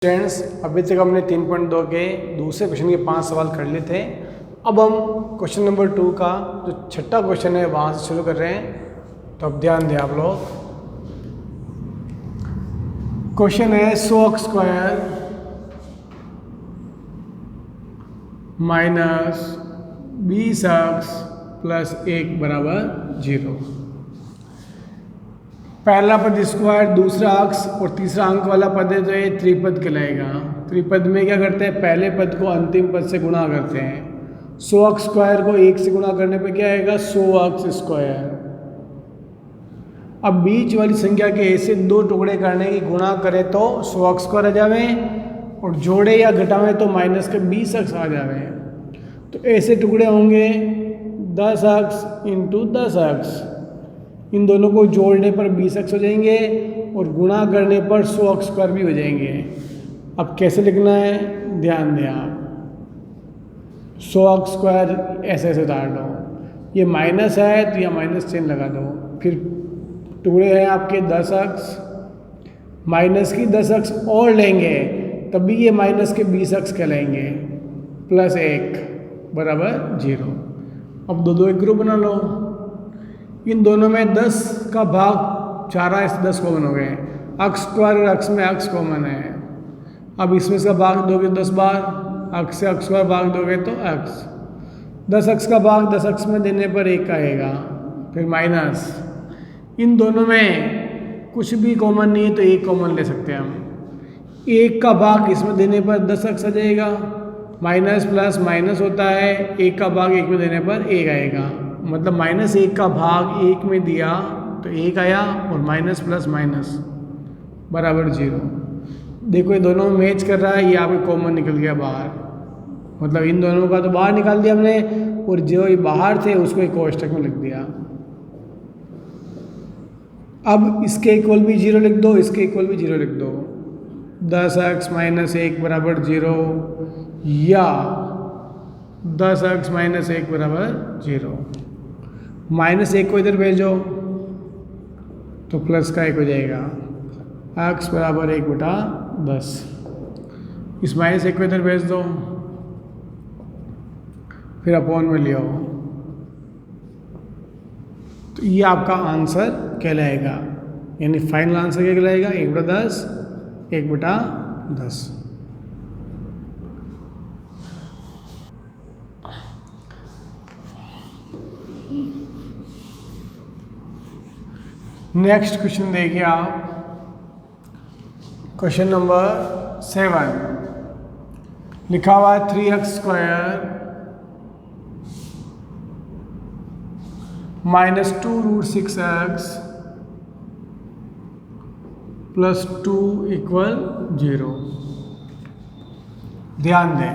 Friends, अभी तक हमने 3.2 के दूसरे क्वेश्चन के 5 सवाल कर लिए थे। अब हम क्वेश्चन नंबर 2 का जो छठा क्वेश्चन है वहाँ से शुरू कर रहे हैं। तो अब ध्यान दें आप लोग। क्वेश्चन है 100x² माइनस 20x प्लस 1 बराबर 0। पहला पद स्क्वायर, दूसरा अक्स और तीसरा अंक वाला पद है तो ये त्रिपद कहलाएगा। त्रिपद में क्या करते हैं, पहले पद को अंतिम पद से गुणा करते हैं। 100x² को 1 से गुणा करने पे क्या आएगा, 100x²। अब बीच वाली संख्या के ऐसे दो टुकड़े करने की गुणा करें तो 100x² आ जावे और जोड़े या घटावें तो माइनस के 20x आ जावे। तो ऐसे टुकड़े होंगे 10x इंटू 10x। इन दोनों को जोड़ने पर 20x हो जाएंगे और गुणा करने पर 100x² भी हो जाएंगे। अब कैसे लिखना है, ध्यान दें आप। 100x² ऐसे उतार दो, ये माइनस है तो यह माइनस चिन्ह लगा दो। फिर टुकड़े हैं आपके 10x, माइनस की 10x और लेंगे तभी ये माइनस के 20x कहलाएंगे, प्लस 1 बराबर 0। अब दो एक ग्रुप बना लो। इन दोनों में 10 का भाग 4 है, 10 कॉमन हो गए। x² और x में x कॉमन है। अब इसमें इसका भाग दोगे 10 बार, x से x² भाग दोगे तो x। 10x का भाग 10x में देने पर 1 आएगा, फिर माइनस। इन दोनों में कुछ भी कॉमन नहीं है तो 1 कॉमन ले सकते हैं हम। 1 का भाग इसमें देने पर 10x आ जाएगा, माइनस प्लस माइनस होता है, 1 का भाग 1 में देने पर 1 आएगा। मतलब -1 का भाग 1 में दिया तो 1 आया और माइनस प्लस माइनस बराबर 0। देखो ये दोनों मैच कर रहा है, ये आपके कॉमन निकल गया बाहर। मतलब इन दोनों का तो बाहर निकाल दिया हमने और जो ये बाहर थे उसको एक कोष्टक में लिख दिया। अब इसके इक्वल भी 0 लिख दो, इसके इक्वल भी 0 लिख दो। 10x माइनस 1 बराबर 0 या 10x माइनस 1 बराबर 0। -1 को इधर भेजो तो प्लस का 1 हो जाएगा, x बराबर 1/10। इस -1 को इधर भेज दो, फिर अपॉन में ले आओ, तो ये आपका आंसर कहलाएगा। यानी फाइनल आंसर क्या कहलाएगा, 1/10 1/10। नेक्स्ट क्वेश्चन देखिए आप। क्वेश्चन नंबर 7 लिखा हुआ है 3x² माइनस 2√6x प्लस 2 = 0। ध्यान दें,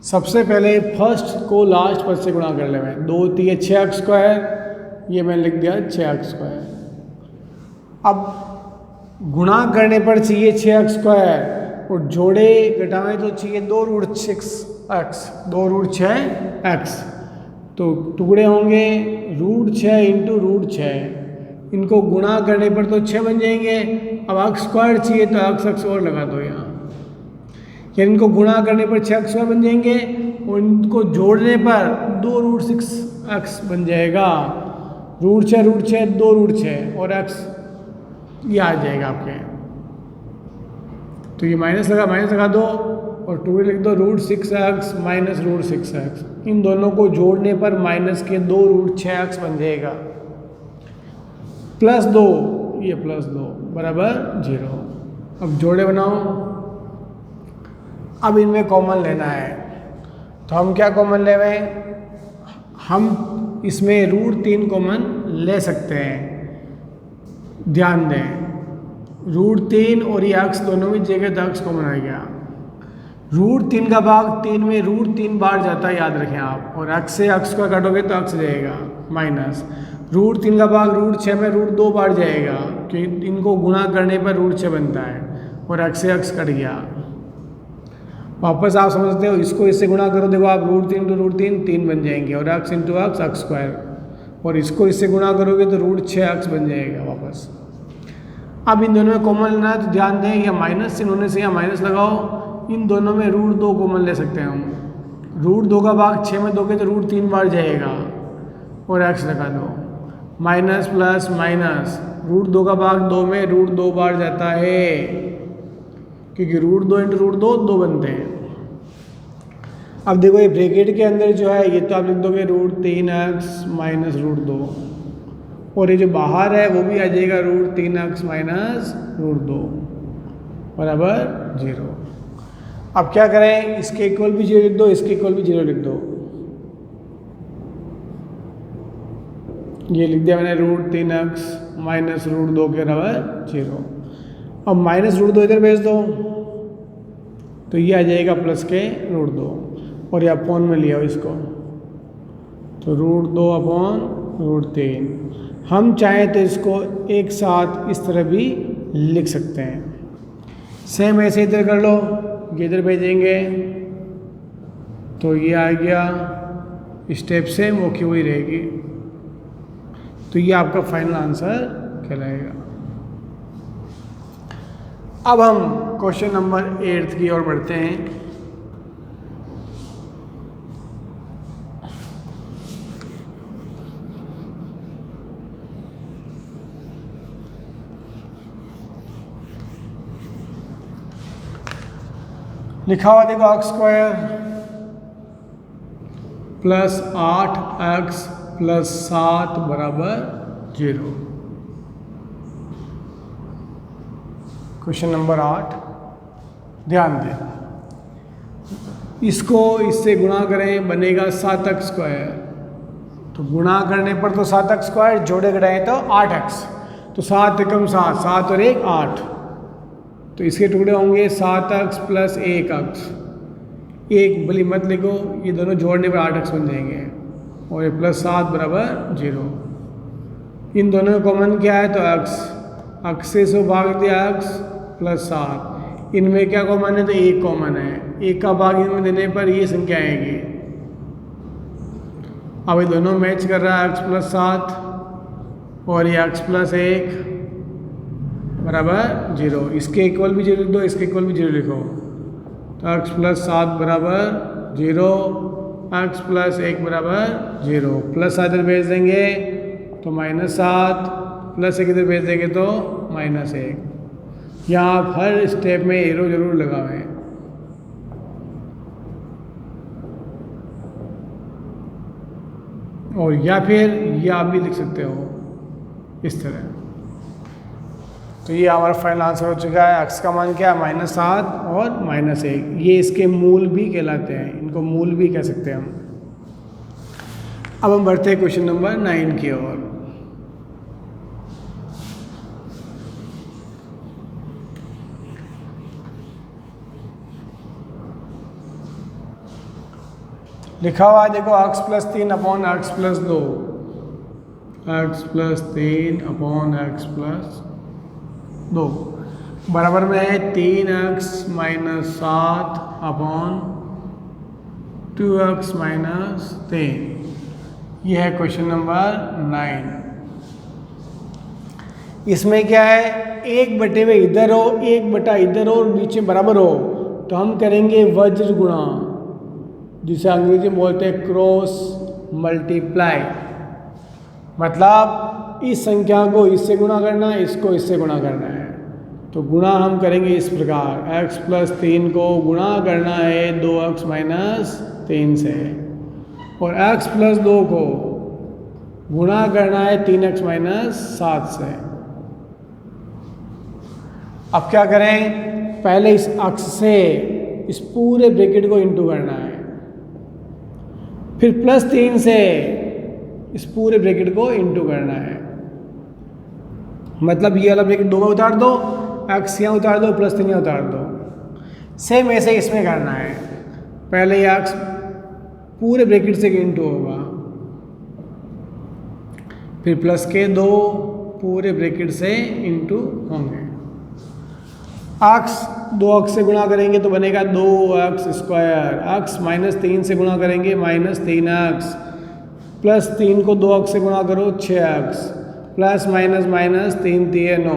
सबसे पहले फर्स्ट को लास्ट पद से गुणा कर लेंगे। 2 3 6x², ये मैंने लिख दिया 6x²। अब गुणा करने पर चाहिए 6x² और जोड़े घटाएं तो चाहिए 2√6x, 2√6x। तो टुकड़े होंगे √6 इंटू √6। इनको गुणा करने पर तो 6 बन जाएंगे। अब x² चाहिए तो x और लगा दो यहाँ, यानी इनको गुणा करने पर 6x² बन जाएंगे और इनको जोड़ने पर 2√6x बन जाएगा। √6 2√6 और x ये आ जाएगा आपके। तो ये माइनस लगा दो और 2 लिख दो, √6x माइनस √6x। इन दोनों को जोड़ने पर माइनस के 2√6x बन जाएगा, प्लस 2, ये प्लस 2 बराबर 0। अब जोड़े बनाओ। अब इनमें कॉमन लेना है तो हम क्या कॉमन ले रहे हैं, हम इसमें √3 कॉमन ले सकते हैं। ध्यान दें, √3 और ये x दोनों में जगह तो x कॉमन आ गया। √3 का भाग 3 में √3 बार जाता है, याद रखें आप, और x से x का काटोगे तो x जाएगा माइनस। √3 का भाग √6 में √2 बार जाएगा क्योंकि इनको गुणा करने पर √6 बनता है और x से x कट गया। वापस आप समझते हो, इसको इससे गुणा करो, देखो आप √3 इंटू √3 3 बन जाएंगे और x इंटू x² और इसको इससे गुणा करोगे तो √6x बन जाएगा वापस। अब इन दोनों में कॉमन लेना है तो ध्यान दें, या माइनस चिन्ह होने से या माइनस लगाओ। इन दोनों में √2 कॉमन ले सकते हैं हम। √2 का भाग 6 में दोगे तो √3 बार जाएगा और x लगा दो। माइनस प्लस माइनस, √2 का भाग 2 में √2 बार जाता है, क्योंकि √2 × √2 2 बनते हैं। अब देखो ये ब्रैकेट के अंदर जो है ये तो आप लिख दोगे √3x माइनस √2, और ये जो बाहर है वो भी आ जाएगा √3x माइनस √2 बराबर 0। अब क्या करें, इसके इक्वल भी 0 लिख दो, इसके इक्वल भी 0 लिख दो। ये लिख दिया मैंने √3x माइनस √2 के बराबर 0। अब माइनस √2 इधर भेज दो तो ये आ जाएगा प्लस के √2, और ये अपॉन में लिया हो इसको तो √2 अपॉन √3। हम चाहें तो इसको एक साथ इस तरह भी लिख सकते हैं। सेम ऐसे इधर कर लो, ये इधर भेजेंगे तो ये आ गया, स्टेप सेम ओके हुई रहेगी, तो ये आपका फाइनल आंसर कहलाएगा। अब हम क्वेश्चन नंबर 8 की ओर बढ़ते हैं। लिखा हुआ देखो x² प्लस 8x प्लस 7 बराबर 0। क्वेश्चन नंबर 8, ध्यान दें, इसको इससे गुणा करें बनेगा 7x²। तो गुणा करने पर तो 7x², जोड़े घटाएं तो 8x, तो 7 एकम 7, 7 और 1 8, तो इसके टुकड़े होंगे 7x प्लस 1x। एक भली मत लिखो, ये दोनों जोड़ने पर 8x बन जाएंगे, और ये प्लस 7 बराबर 0। इन दोनों में कॉमन क्या है तो x से 100 भाग दिया x प्लस 7। इनमें क्या कॉमन है तो 1 कॉमन है, 1 का भाग इनमें देने पर ये संख्या आएगी। अब ये दोनों मैच कर रहा है x प्लस 7 और ये x प्लस 1 बराबर 0। इसके इक्वल भी 0 लिख दो, इसके इक्वल भी 0 लिखो, तो x प्लस 7 बराबर 0, x प्लस 1 बराबर 0। प्लस 7 इधर भेज देंगे तो -7, प्लस 1 इधर भेज देंगे तो -1। यहाँ आप हर स्टेप में एरो जरूर लगावें। और या फिर ये आप भी लिख सकते हो इस तरह। तो ये हमारा फाइनल आंसर हो चुका है। x का मान क्या है -7 और -1, ये इसके मूल भी कहलाते हैं, इनको मूल भी कह सकते हैं हम। अब हम बढ़ते हैं क्वेश्चन नंबर 9 की ओर। लिखा हुआ है देखो x plus 3 upon x plus 2, x plus 3 upon x plus 2 बराबर में है 3x minus 7 upon 2x minus 3। यह है क्वेश्चन नंबर 9। इसमें क्या है, 1/2 इधर हो, 1/2 इधर हो और नीचे बराबर हो, तो हम करेंगे वज्र गुणा, जिसे अंग्रेजी में बोलते हैं क्रॉस मल्टीप्लाई। मतलब इस संख्या को इससे गुणा करना है, इसको इससे गुणा करना है। तो गुणा हम करेंगे इस प्रकार, x प्लस 3 को गुणा करना है 2x माइनस 3 से, और x प्लस 2 को गुणा करना है 3x माइनस 7 से। अब क्या करें, पहले इस अक्ष से इस पूरे ब्रैकेट को इंटू करना है, फिर प्लस 3 से इस पूरे ब्रैकेट को इंटू करना है। मतलब ये वाला ब्रैकेट 2 में उतार दो, x यहाँ उतार दो, प्लस 3 यहाँ उतार दो। सेम ऐसे इसमें करना है, पहले ये x पूरे ब्रैकेट से इंटू होगा, फिर प्लस के 2 पूरे ब्रैकेट से इंटू होंगे। x 2x से गुणा करेंगे तो बनेगा 2x², x माइनस 3 से गुणा करेंगे -3x, प्लस 3 को 2x से गुणा करो 6x, प्लस माइनस माइनस 3 3 9,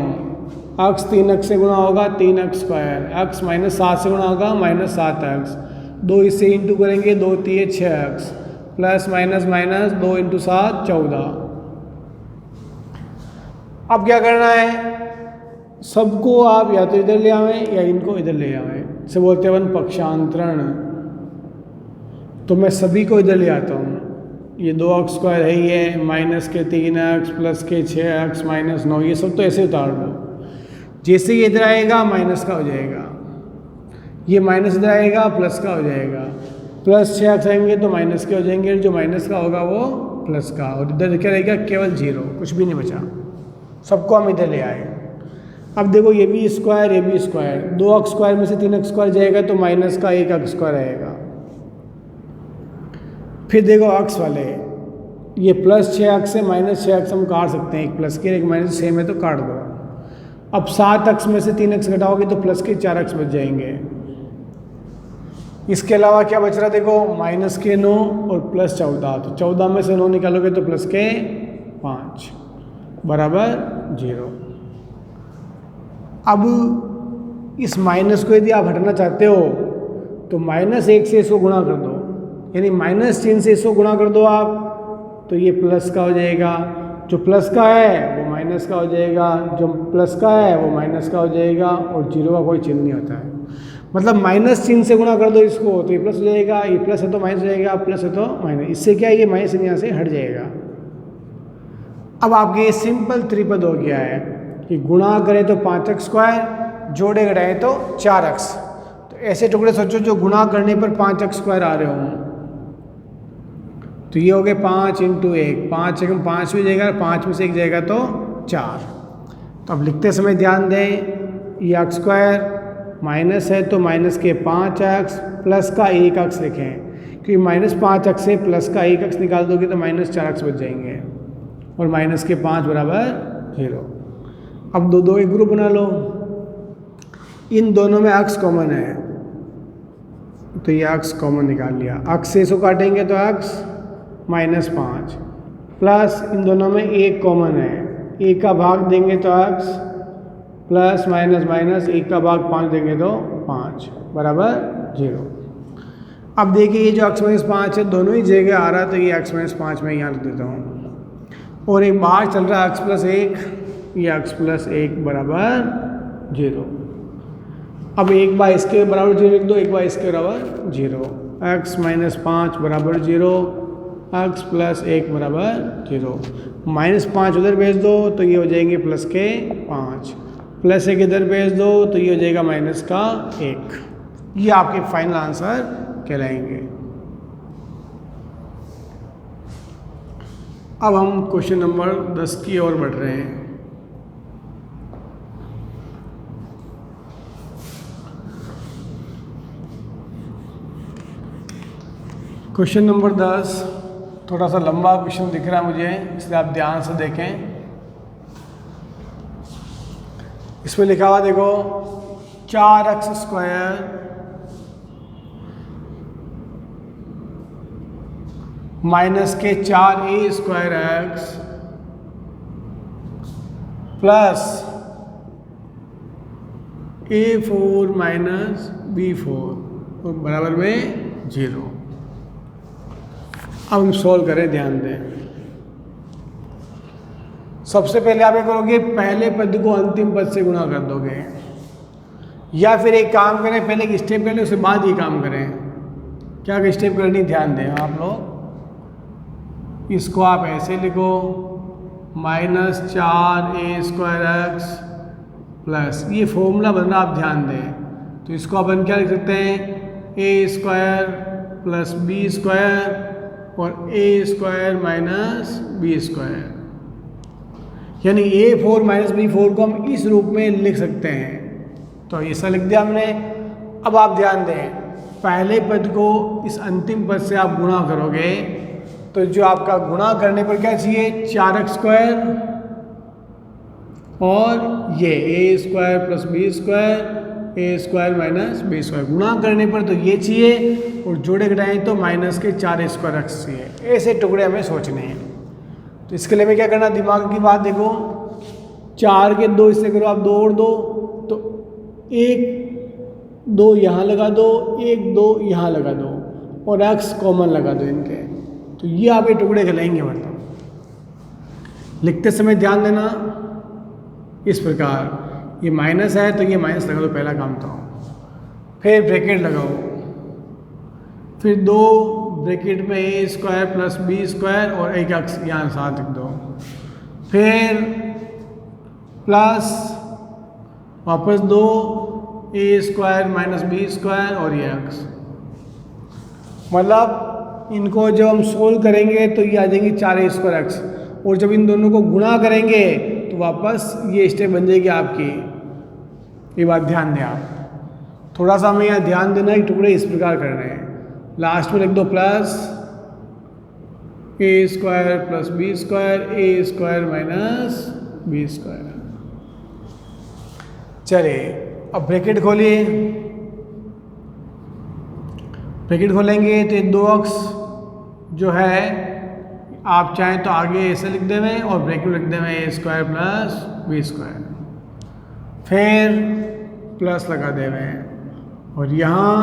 अक्स 3x से गुणा होगा 3x स्क्वायर, अक्स -7 से गुणा होगा -7x, 2 इससे इंटू करेंगे 2 3 6x, प्लस माइनस माइनस 2 × 7 14। अब क्या करना है, सबको आप या तो इधर ले आवें या इनको इधर ले आवें, से बोलते हैं अपन पक्षांतरण। तो मैं सभी को इधर ले आता हूँ, ये 2x स्क्वायर है ही है, माइनस के 3x प्लस के 6x -9, ये सब तो ऐसे उतार लो। जैसे ये इधर आएगा माइनस का हो जाएगा, ये माइनस इधर आएगा प्लस का हो जाएगा, प्लस 6x आएंगे तो माइनस के हो जाएंगे, जो माइनस का होगा वो प्लस का, और इधर क्या रहेगा केवल 0, कुछ भी नहीं बचा। सबको हम इधर ले आए। अब देखो ये भी स्क्वायर ये भी स्क्वायर, 2x स्क्वायर में से 3x स्क्वायर जाएगा तो माइनस का 1x स्क्वायर आएगा। फिर देखो अक्स वाले, ये प्लस 6x से माइनस 6x हम काट सकते हैं, एक प्लस के एक माइनस सेम है तो काट दो। अब 7x में से 3x घटाओगे तो प्लस के 4x बच जाएंगे। इसके अलावा क्या बच रहा देखो, माइनस के 9 और प्लस 14, तो 14 में से 9 निकालोगे तो प्लस के 5 बराबर 0। अब इस माइनस को यदि आप हटाना चाहते हो तो -1 से इसको गुणा कर दो, यानी माइनस चिन्ह से इसको गुणा कर दो आप, तो ये प्लस का हो जाएगा, जो प्लस का है वो माइनस का हो जाएगा, जो प्लस का है वो माइनस का हो जाएगा, और 0 का कोई चिन्ह नहीं होता है। मतलब माइनस चिन्ह से गुणा कर दो इसको तो ये प्लस हो जाएगा, ये प्लस है तो माइनस हो जाएगा, प्लस है तो माइनस, इससे क्या है ये माइनस यहाँ से हट जाएगा। अब आपके ये सिंपल त्रिपद हो गया है कि गुणा करें तो 5x स्क्वायर, जोड़े घटाएं तो 4x। तो ऐसे टुकड़े सोचो जो गुणा करने पर 5x स्क्वायर आ रहे हों, तो ये हो गए 5 × 1, 5 × 5 भी जाएगा, 5 में से 1 जाएगा तो 4। तो अब लिखते समय ध्यान दें, ये x स्क्वायर माइनस है तो माइनस के 5x प्लस का 1x लिखें, क्योंकि -5x से प्लस का 1x निकाल दोगे तो -4x बच जाएंगे, और माइनस के 5 बराबर 0। अब दो एक ग्रुप बना लो, इन दोनों में x कॉमन है तो ये x कॉमन निकाल लिया, x से इसको काटेंगे तो x -5, प्लस इन दोनों में 1 कॉमन है, 1 का भाग देंगे तो x, प्लस माइनस माइनस 1 का भाग 5 देंगे तो 5 बराबर 0। अब देखिए ये जो x -5 है दोनों ही जगह आ रहा है, तो ये x -5 मैं यहाँ लिख देता हूँ, और एक बाहर चल रहा है x + 1, ये x + 1 बराबर 0। अब एक बार इसके बराबर 0 लिख दो, एक बार इसके बराबर 0, x -5 बराबर 0, x + 1 बराबर 0। -5 उधर भेज दो तो ये हो जाएंगे प्लस के 5, प्लस 1 इधर भेज दो तो ये हो जाएगा माइनस का 1। ये आपके फाइनल आंसर कहलाएंगे। अब हम क्वेश्चन नंबर 10 की ओर बढ़ रहे हैं। क्वेश्चन नंबर 10 थोड़ा सा लंबा क्वेश्चन दिख रहा है मुझे, इसलिए आप ध्यान से देखें। इसमें लिखा हुआ देखो 4x स्क्वायर माइनस के 4a square x plus a4 minus b4 और बराबर में 0। अब हम सॉल्व करें, ध्यान दें। सबसे पहले आप क्या करोगे, पहले पद को अंतिम पद से गुणा कर दोगे, या फिर एक काम करें, पहले एक स्टेप कर लें उसके बाद ये काम करें। क्या स्टेप करनी ध्यान दें आप लोग। इसको आप ऐसे लिखो -4a स्क्वायर x प्लस, ये फॉर्मूला बन रहा आप ध्यान दें, तो इसको अपन क्या लिख सकते हैं, a square plus b square और a square minus b square, यानी a4 माइनस b4 को हम इस रूप में लिख सकते हैं। तो ऐसा लिख दिया हमने। अब आप ध्यान दें, पहले पद को इस अंतिम पद से आप गुणा करोगे तो जो आपका गुणा करने पर क्या चाहिए, 4x स्क्वायर और ये a square plus b square a square minus b square, गुणा करने पर तो ये चाहिए, और जोड़े घटाएं तो माइनस के 4 स्क्वायर x चाहिए। ऐसे टुकड़े हमें सोचने हैं। तो इसके लिए मैं क्या करना, दिमाग की बात देखो, 4 के 2 इससे करो आप 2 और 2, तो 1 2 यहाँ लगा दो, 1 2 यहाँ लगा दो और x कॉमन लगा दो इनके, तो ये आप ये टुकड़े कहलाएंगे। मतलब लिखते समय ध्यान देना इस प्रकार, ये माइनस है तो ये माइनस लगा दो, पहला काम तो। फिर ब्रैकेट लगाओ, फिर 2 ब्रैकेट में ए स्क्वायर प्लस बी स्क्वायर और एक एक्स यहाँ साथ लिख दो, फिर प्लस वापस 2 ए स्क्वायर माइनस बी स्क्वायर और ये एक्स। मतलब इनको जब हम सोल्व करेंगे तो ये आ जाएंगे 4 स्क्वायर एक्स, और जब इन दोनों को गुणा करेंगे तो वापस ये स्टेप बन जाएगी आपकी। ये बात ध्यान दें आप, थोड़ा सा हमें यहाँ ध्यान देना कि टुकड़े इस प्रकार कर रहे हैं। लास्ट में लिख दो प्लस ए स्क्वायर प्लस बी स्क्वायर ए स्क्वायर माइनस बी स्क्वायर। चलिए अब ब्रैकेट खोलिए, ब्रैकेट खोलेंगे तो 2x जो है आप चाहें तो आगे ऐसे लिख देवें और ब्रैकेट लिख देवें ए स्क्वायर प्लस बी स्क्वायर, फिर प्लस लगा देवें और यहाँ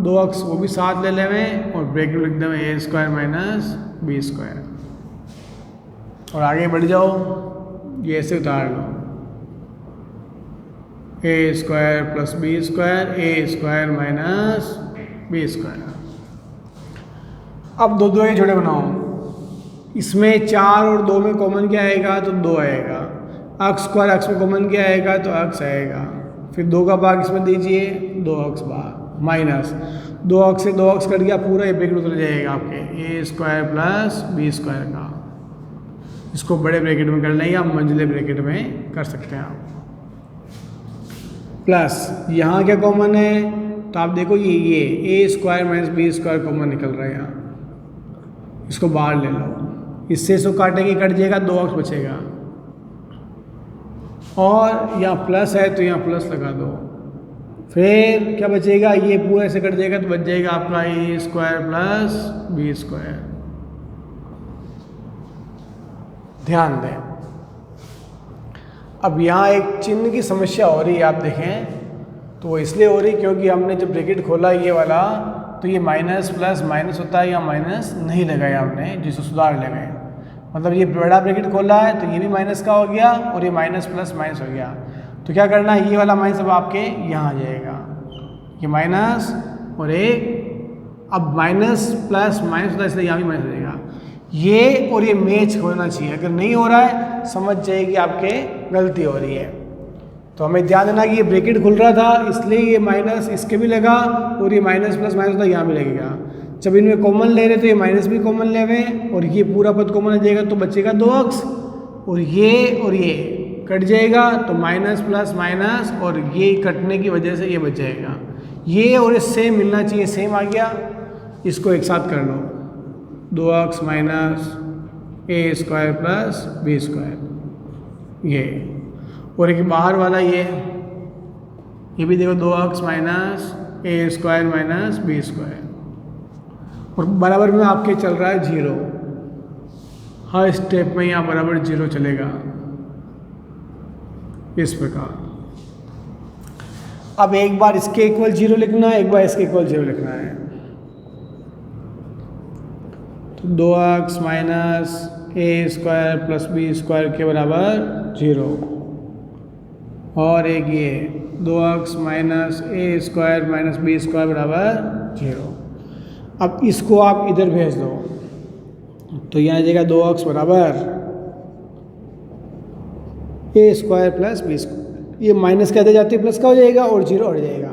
2x वो भी साथ ले लेवें और ब्रैकेट लिख देवें ए स्क्वायर माइनस बी स्क्वायर, और आगे बढ़ जाओ, ये ऐसे उतार लो ए स्क्वायर प्लस बी स्क्वायर ए स्क्वायर माइनस बी स्क्वायर। अब 2 2 के जोड़े बनाओ, इसमें 4 और 2 में कॉमन क्या आएगा तो 2 आएगा, x स्क्वायर x में कॉमन क्या आएगा तो x आएगा, फिर 2 का भाग इसमें दीजिए 2x भाग माइनस 2x से 2x कट गया, पूरा ये ब्रैकेट उतर जाएगा आपके ए स्क्वायर प्लस बी स्क्वायर का। इसको बड़े ब्रैकेट में कर लें या मंझले ब्रैकेट में कर सकते हैं आप। प्लस यहाँ क्या कॉमन है तो आप देखो ये A square minus B square common निकल रहा है यहाँ, इसको बाहर ले लो, इससे इसको काटेंगे कट जाएगा, 2x बचेगा, और यहाँ प्लस है तो यहाँ प्लस लगा दो, फिर क्या बचेगा ये पूरा ऐसे कट जाएगा तो बच जाएगा आपका ए स्क्वायर प्लस बी स्क्वायर। ध्यान दें, अब यहाँ एक चिन्ह की समस्या हो रही है, आप देखें तो वो इसलिए हो रही क्योंकि हमने जब ब्रैकेट खोला ये वाला तो ये माइनस प्लस माइनस होता है, या माइनस नहीं लगाया हमने, जिसको सुधार ले गए। मतलब ये बड़ा ब्रैकेट खोला है तो ये भी माइनस का हो गया और ये माइनस प्लस माइनस हो गया, तो क्या करना है ये वाला माइनस अब आपके यहाँ आ जाएगा, ये माइनस और एक, अब माइनस प्लस माइनस होता है इसलिए यहाँ भी माइनस हो जाएगा, ये और ये मैच होना चाहिए, अगर नहीं हो रहा है समझ जाएगी आपके गलती हो रही है। तो हमें ध्यान देना कि ये ब्रैकेट खुल रहा था इसलिए ये माइनस इसके भी लगा और ये माइनस प्लस माइनस होता है यहाँ भी लगेगा, जब इनमें कॉमन ले रहे तो ये माइनस भी कॉमन ले हुए और ये पूरा पद कॉमन आ जाएगा तो बचेगा 2x, और ये कट जाएगा तो माइनस प्लस माइनस और ये कटने की वजह से ये बच जाएगा, ये और ये सेम मिलना चाहिए, सेम आ गया, इसको एक साथ कर लो 2x माइनस ए स्क्वायर प्लस बी स्क्वायर, ये और एक बाहर वाला ये भी देखो 2x माइनस ए स्क्वायर माइनस बी स्क्वायर, और बराबर में आपके चल रहा है 0, हर स्टेप में यहाँ बराबर 0 चलेगा इस प्रकार। अब एक बार इसके इक्वल 0 लिखना है, एक बार इसके इक्वल 0 लिखना है, तो 2x माइनस ए स्क्वायर प्लस बी स्क्वायर के बराबर 0, और एक ये 2x माइनस ए स्क्वायर माइनस बी स्क्वायर बराबर 0। अब इसको आप इधर भेज दो तो यहाँ आ जाएगा 2x बराबर ए स्क्वायर प्लस बी स्क्वायर, ये माइनस कहते जाते प्लस का हो जाएगा और 0 हट जाएगा।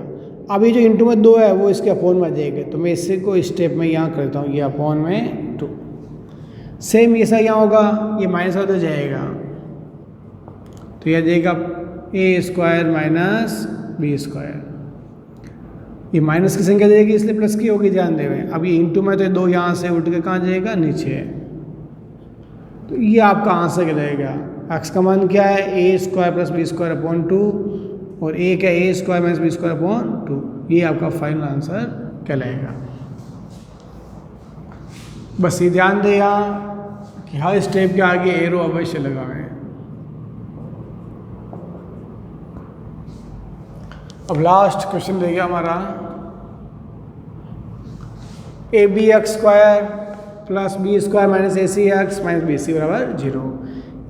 अब ये जो इंटू में 2 है वो इसके अपोन में आ जाएगा, तो मैं इससे को स्टेप में यहाँ करता हूँ, ये अपोन में 2, सेम ऐसा यहाँ होगा, ये माइनस होता जाएगा तो यह जाएगा ए स्क्वायर माइनस बी स्क्वायर, ये माइनस की संख्या देगी इसलिए प्लस की होगी, ध्यान देवें। अब ये इंटू में तो 2 यहाँ से उठ के कहाँ जाएगा नीचे, तो ये आपका आंसर कहलाएगा। एक्स का मान क्या है A square plus B square upon 2 और ए क्या A square minus B square upon 2, ये आपका फाइनल आंसर कहलाएगा। बस ये ध्यान दें यहाँ कि हर स्टेप के आगे एरो अवश्य लगाएं। अब लास्ट क्वेश्चन रहेगा हमारा A B X square plus B square minus A C X minus B C बराबर 0।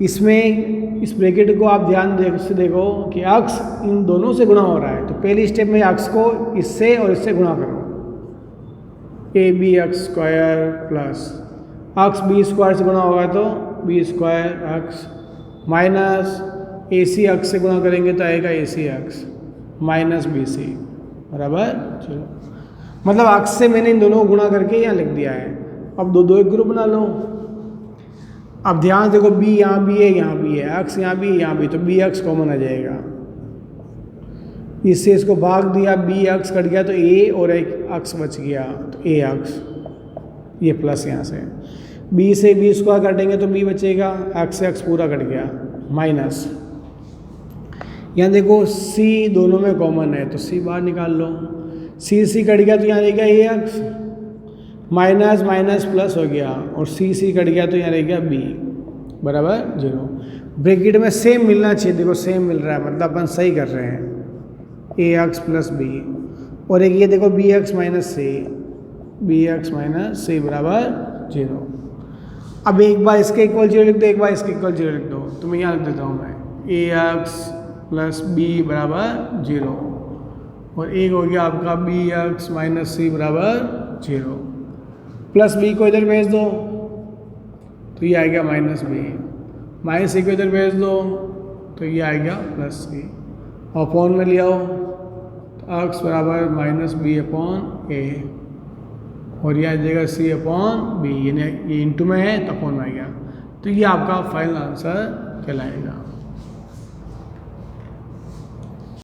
इसमें इस ब्रैकेट को आप ध्यान से देखो कि अक्स इन दोनों से गुणा हो रहा है, तो पहली स्टेप में अक्स को इससे और इससे गुणा करो। A B X square plus अक्स बी स्क्वायर से गुणा होगा तो B square X minus A C X से गुणा करेंगे तो आएगा A C X minus B C बराबर 0। मतलब अक्स से मैंने इन दोनों को गुणा करके यहाँ लिख दिया है। अब दो एक ग्रुप बना लो। अब ध्यान देखो बी यहाँ भी है, यहाँ भी है, एक्स यहाँ भी है, यहाँ भी, तो बी एक्स कॉमन आ जाएगा। इससे इसको भाग दिया, बी एक्स कट गया तो ए और एक एक्स बच गया तो ए एक्स, ये प्लस यहाँ से बी से बी स्क्वायर काटेंगे तो बी बचेगा, एक्स से एक्स पूरा कट गया माइनस। यहाँ देखो सी दोनों में कॉमन है तो सी बाहर निकाल लो, सी कट गया तो यहाँ रहेगा ए एक्स माइनस माइनस प्लस हो गया और सी कट गया तो यहाँ रहेगा बी बराबर 0। ब्रैकेट में सेम मिलना चाहिए, देखो सेम मिल रहा है मतलब अपन सही कर रहे हैं। ए एक्स प्लस बी और एक ये देखो बी एक्स माइनस सी बराबर 0। अब एक बार इसके इक्वल 0 लिख दो, एक बार इसके इक्वल 0 लिख दो, तो मैं यहाँ लिख देता हूँ मैं ए एक्स प्लस बी बराबर 0 और एक हो गया आपका बी एक्स माइनस सी बराबर 0। प्लस बी को इधर भेज दो तो ये आएगा माइनस बी, माइनस सी को इधर भेज दो तो ये आएगा प्लस सी, और अपॉन में ले आओ तो एक्स बराबर माइनस बी अपॉन ए और ये आ जाएगा सी अपॉन बी, ये इंटू में है तो अपॉन में आ गया, तो ये आपका फाइनल आंसर कहलाएगा।